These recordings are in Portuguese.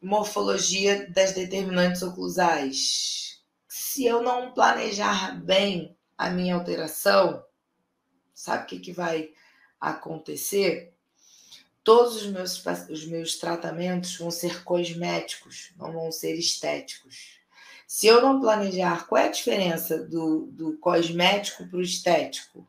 morfologia das determinantes oclusais. Se eu não planejar bem a minha alteração, sabe o que vai acontecer? Todos os meus tratamentos vão ser cosméticos, não vão ser estéticos. Se eu não planejar, qual é a diferença do cosmético para o estético?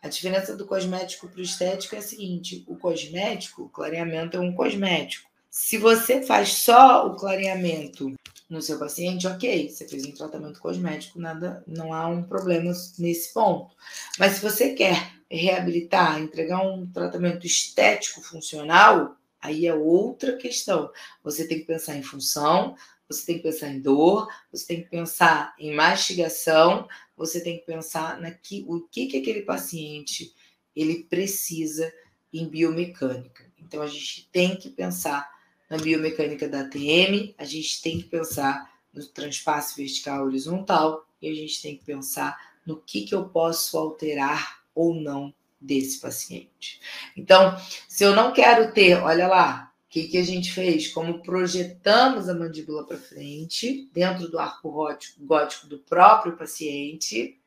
A diferença do cosmético para o estético é a seguinte: o cosmético, o clareamento é um cosmético. Se você faz só o clareamento no seu paciente, ok, você fez um tratamento cosmético, nada, não há um problema nesse ponto. Mas se você quer reabilitar, entregar um tratamento estético funcional, aí é outra questão. Você tem que pensar em função, você tem que pensar em dor, você tem que pensar em mastigação, você tem que pensar o que aquele paciente ele precisa em biomecânica. Então, a gente tem que pensar na biomecânica da ATM, a gente tem que pensar no transpasse vertical horizontal e a gente tem que pensar no que eu posso alterar ou não desse paciente. Então, se eu não quero ter, olha lá, o que a gente fez? Como projetamos a mandíbula para frente, dentro do arco gótico do próprio paciente,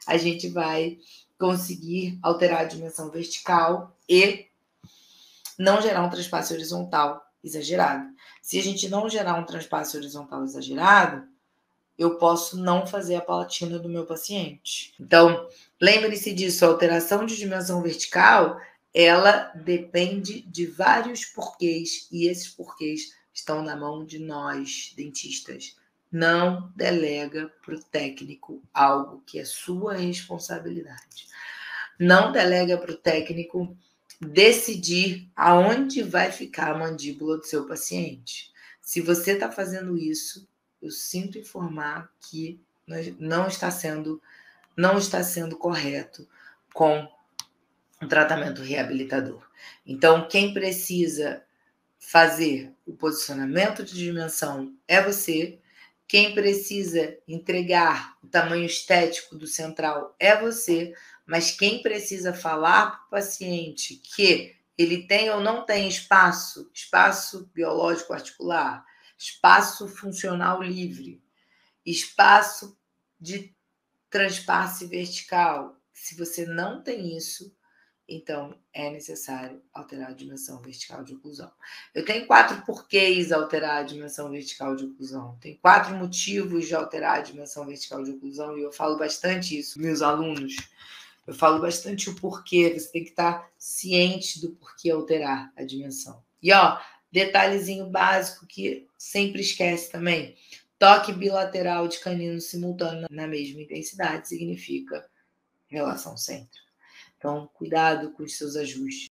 a gente vai conseguir alterar a dimensão vertical e não gerar um transpasse horizontal exagerado. Se a gente não gerar um transpasse horizontal exagerado, eu posso não fazer a palatina do meu paciente. Então, lembre-se disso, a alteração de dimensão vertical, ela depende de vários porquês, e esses porquês estão na mão de nós, dentistas. Não delega para o técnico algo que é sua responsabilidade. Não delega para o técnico decidir aonde vai ficar a mandíbula do seu paciente. Se você está fazendo isso, eu sinto informar que não está sendo correto com o tratamento reabilitador. Então, quem precisa fazer o posicionamento de dimensão é você. Quem precisa entregar o tamanho estético do central é você, mas quem precisa falar para o paciente que ele tem ou não tem espaço biológico articular, espaço funcional livre, espaço de transpasse vertical. Se você não tem isso, então é necessário alterar a dimensão vertical de oclusão. Eu tenho 4 porquês alterar a dimensão vertical de oclusão. Tem 4 motivos de alterar a dimensão vertical de oclusão e eu falo bastante isso com meus alunos. Eu falo bastante o porquê, você tem que estar ciente do porquê alterar a dimensão. E detalhezinho básico que sempre esquece também. Toque bilateral de canino simultâneo na mesma intensidade significa relação centro. Então, cuidado com os seus ajustes.